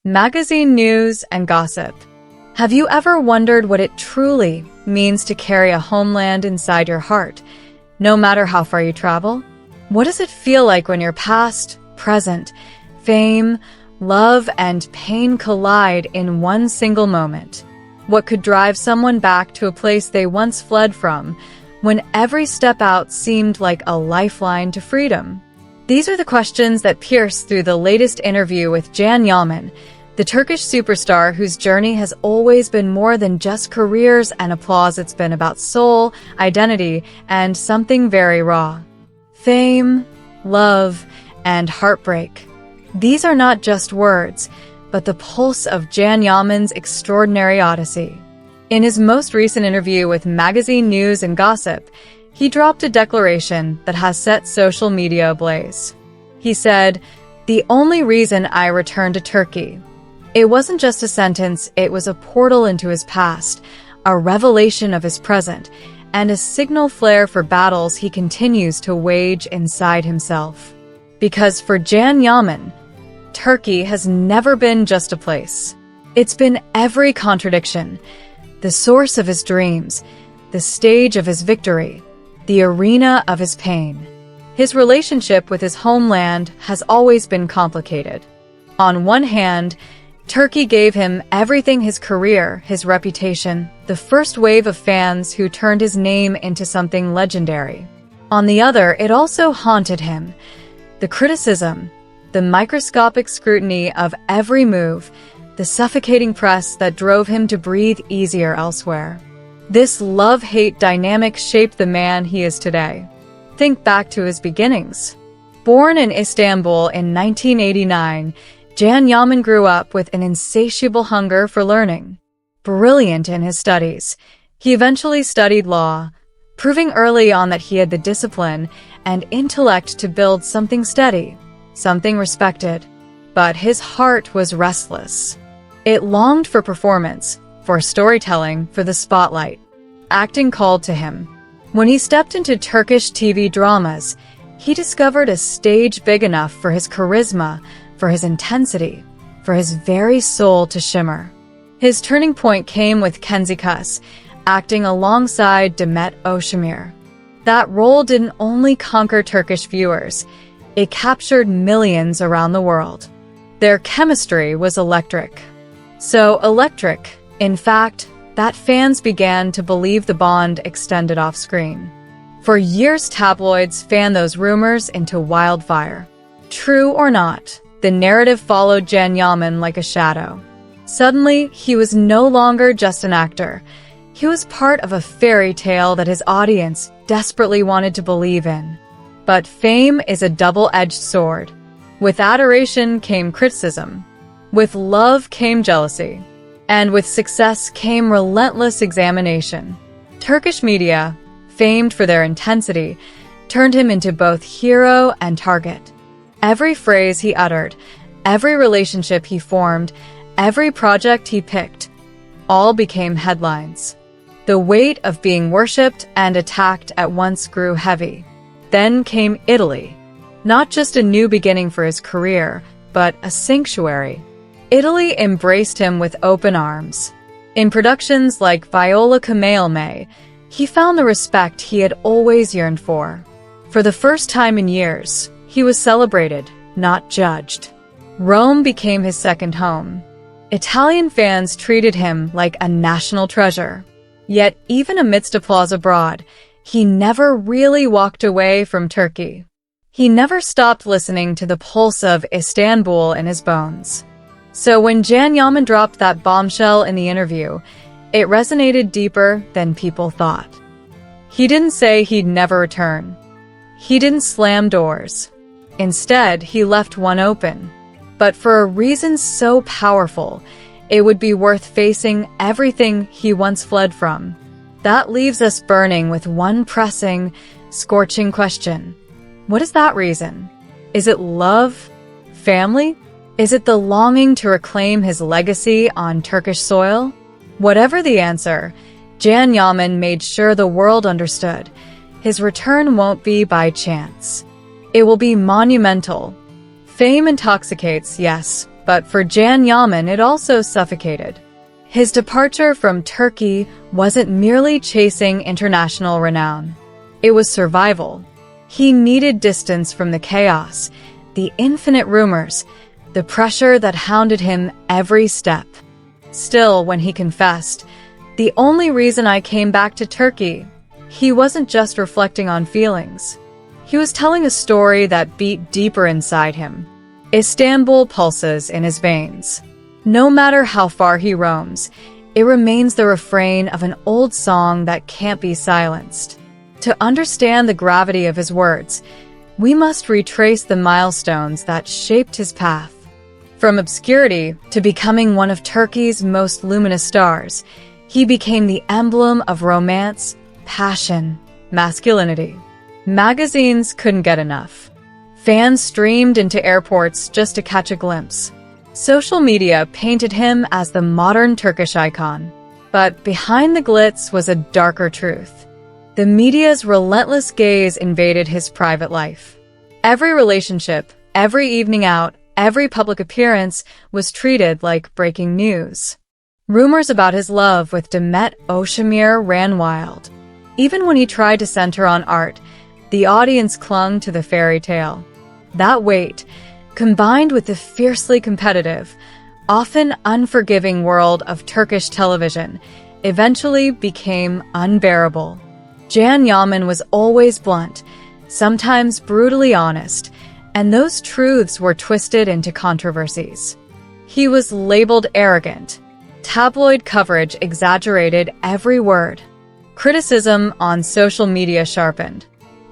Magazine news and gossip. Have you ever wondered what it truly means to carry a homeland inside your heart, no matter how far you travel? What does it feel like when your past, present, fame, love, and pain collide in one single moment? What could drive someone back to a place they once fled from, when every step out seemed like a lifeline to freedom? These are the questions that pierce through the latest interview with Can Yaman, the Turkish superstar whose journey has always been more than just careers and applause. It's been about soul, identity, and something very raw. Fame, love, and heartbreak. These are not just words, but the pulse of Can Yaman's extraordinary odyssey. In his most recent interview with Magazine News and Gossip, he dropped a declaration that has set social media ablaze. He said, "The only reason I returned to Turkey." It wasn't just a sentence, it was a portal into his past, a revelation of his present, and a signal flare for battles he continues to wage inside himself. Because for Can Yaman, Turkey has never been just a place. It's been every contradiction, the source of his dreams, the stage of his victory, the arena of his pain. His relationship with his homeland has always been complicated. On one hand, Turkey gave him everything: his career, his reputation, the first wave of fans who turned his name into something legendary. On the other, it also haunted him. The criticism, the microscopic scrutiny of every move, the suffocating press that drove him to breathe easier elsewhere. This love-hate dynamic shaped the man he is today. Think back to his beginnings. Born in Istanbul in 1989, Can Yaman grew up with an insatiable hunger for learning. Brilliant in his studies, he eventually studied law, proving early on that he had the discipline and intellect to build something steady, something respected. But his heart was restless. It longed for performance, for storytelling, for the spotlight. Acting called to him. When he stepped into Turkish TV dramas, he discovered a stage big enough for his charisma, for his intensity, for his very soul to shimmer. His turning point came with Kenzikas, acting alongside Demet Özdemir. That role didn't only conquer Turkish viewers, it captured millions around the world. Their chemistry was electric. So electric, in fact, that fans began to believe the bond extended off-screen. For years, tabloids fanned those rumors into wildfire. True or not, the narrative followed Can Yaman like a shadow. Suddenly, he was no longer just an actor. He was part of a fairy tale that his audience desperately wanted to believe in. But fame is a double-edged sword. With adoration came criticism. With love came jealousy. And with success came relentless examination. Turkish media, famed for their intensity, turned him into both hero and target. Every phrase he uttered, every relationship he formed, every project he picked, all became headlines. The weight of being worshipped and attacked at once grew heavy. Then came Italy. Not just a new beginning for his career, but a sanctuary. Italy embraced him with open arms. In productions like Viola Kamehameha, he found the respect he had always yearned for. For the first time in years, he was celebrated, not judged. Rome became his second home. Italian fans treated him like a national treasure. Yet, even amidst applause abroad, he never really walked away from Turkey. He never stopped listening to the pulse of Istanbul in his bones. So when Can Yaman dropped that bombshell in the interview, it resonated deeper than people thought. He didn't say he'd never return. He didn't slam doors. Instead, he left one open. But for a reason so powerful, it would be worth facing everything he once fled from. That leaves us burning with one pressing, scorching question. What is that reason? Is it love? Family? Is it the longing to reclaim his legacy on Turkish soil? Whatever the answer, Can Yaman made sure the world understood. His return won't be by chance. It will be monumental. Fame intoxicates, yes, But for Can Yaman, it also suffocated. His departure from Turkey wasn't merely chasing international renown. It was survival. He needed distance from the chaos, the infinite rumors, the pressure that hounded him every step. Still, when he confessed, "The only reason I came back to Turkey," he wasn't just reflecting on feelings. He was telling a story that beat deeper inside him. Istanbul pulses in his veins. No matter how far he roams, it remains the refrain of an old song that can't be silenced. To understand the gravity of his words, we must retrace the milestones that shaped his path. From obscurity to becoming one of Turkey's most luminous stars, he became the emblem of romance, passion, masculinity. Magazines couldn't get enough. Fans streamed into airports just to catch a glimpse. Social media painted him as the modern Turkish icon. But behind the glitz was a darker truth. The media's relentless gaze invaded his private life. Every relationship, every evening out, every public appearance was treated like breaking news. Rumors about his love with Demet Özdemir ran wild. Even when he tried to center on art, the audience clung to the fairy tale. That weight, combined with the fiercely competitive, often unforgiving world of Turkish television, eventually became unbearable. Can Yaman was always blunt, sometimes brutally honest, and those truths were twisted into controversies. He was labeled arrogant. Tabloid coverage exaggerated every word. Criticism on social media sharpened.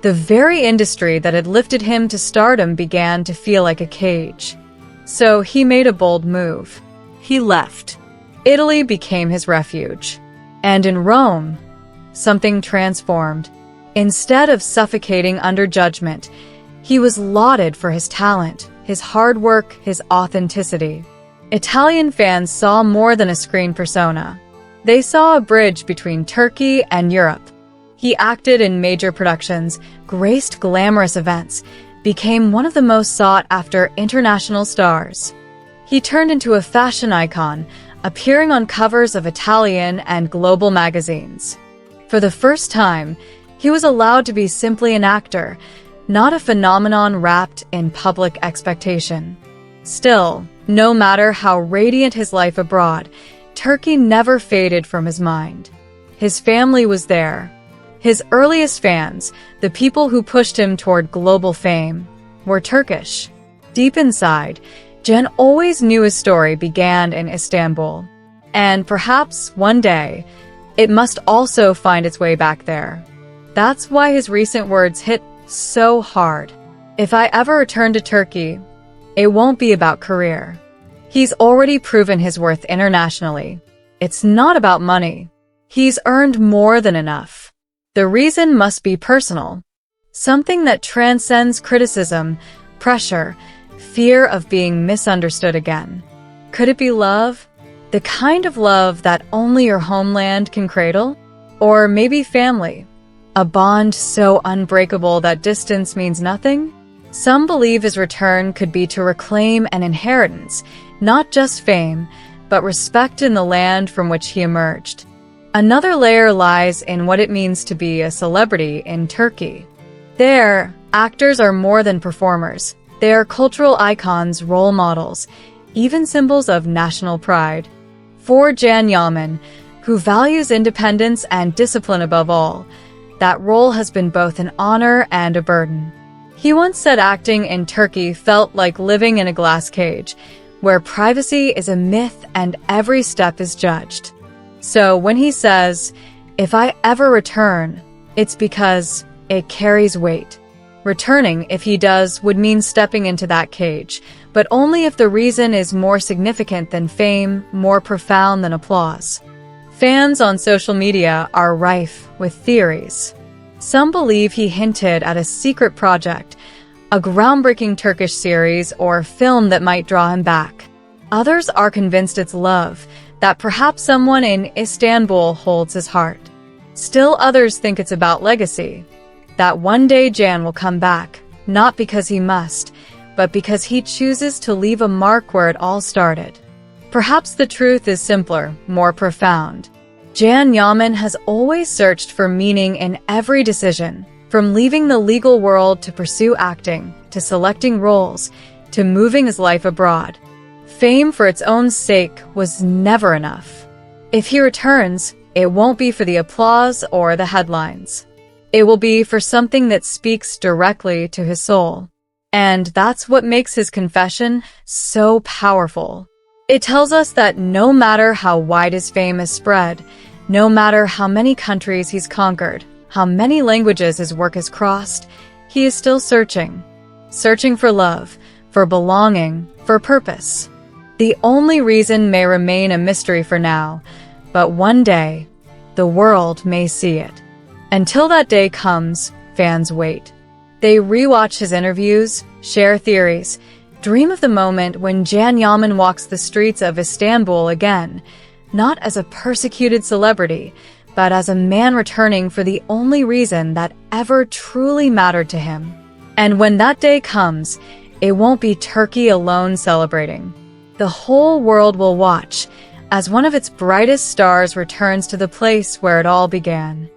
The very industry that had lifted him to stardom began to feel like a cage. So he made a bold move. He left. Italy became his refuge. And in Rome, something transformed. Instead of suffocating under judgment, he was lauded for his talent, his hard work, his authenticity. Italian fans saw more than a screen persona. They saw a bridge between Turkey and Europe. He acted in major productions, graced glamorous events, became one of the most sought-after international stars. He turned into a fashion icon, appearing on covers of Italian and global magazines. For the first time, he was allowed to be simply an actor, not a phenomenon wrapped in public expectation. Still, no matter how radiant his life abroad, Turkey never faded from his mind. His family was there. His earliest fans, the people who pushed him toward global fame, were Turkish. Deep inside, Can always knew his story began in Istanbul. And perhaps one day, it must also find its way back there. That's why his recent words hit so hard. If I ever return to Turkey, it won't be about career. He's already proven his worth internationally. It's not about money. He's earned more than enough. The reason must be personal. Something that transcends criticism, pressure, fear of being misunderstood again. Could it be love? The kind of love that only your homeland can cradle? Or maybe family? A bond so unbreakable that distance means nothing? Some believe his return could be to reclaim an inheritance, not just fame, but respect in the land from which he emerged. Another layer lies in what it means to be a celebrity in Turkey. There, actors are more than performers. They are cultural icons, role models, even symbols of national pride. For Can Yaman, who values independence and discipline above all, that role has been both an honor and a burden. He once said acting in Turkey felt like living in a glass cage, where privacy is a myth and every step is judged. So when he says, "If I ever return," it's because it carries weight. Returning, if he does, would mean stepping into that cage, but only if the reason is more significant than fame, more profound than applause. Fans on social media are rife with theories. Some believe he hinted at a secret project, a groundbreaking Turkish series or film that might draw him back. Others are convinced it's love, that perhaps someone in Istanbul holds his heart. Still others think it's about legacy, that one day Can will come back, not because he must, but because he chooses to leave a mark where it all started. Perhaps the truth is simpler, more profound. Yaman has always searched for meaning in every decision, from leaving the legal world to pursue acting, to selecting roles, to moving his life abroad. Fame for its own sake was never enough. If he returns, it won't be for the applause or the headlines. It will be for something that speaks directly to his soul. And that's what makes his confession so powerful. It tells us that no matter how wide his fame has spread, no matter how many countries he's conquered, how many languages his work has crossed, he is still searching. Searching for love, for belonging, for purpose. The only reason may remain a mystery for now, but one day, the world may see it. Until that day comes, fans wait. They rewatch his interviews, share theories, dream of the moment when Yaman walks the streets of Istanbul again, not as a persecuted celebrity, but as a man returning for the only reason that ever truly mattered to him. And when that day comes, it won't be Turkey alone celebrating. The whole world will watch as one of its brightest stars returns to the place where it all began.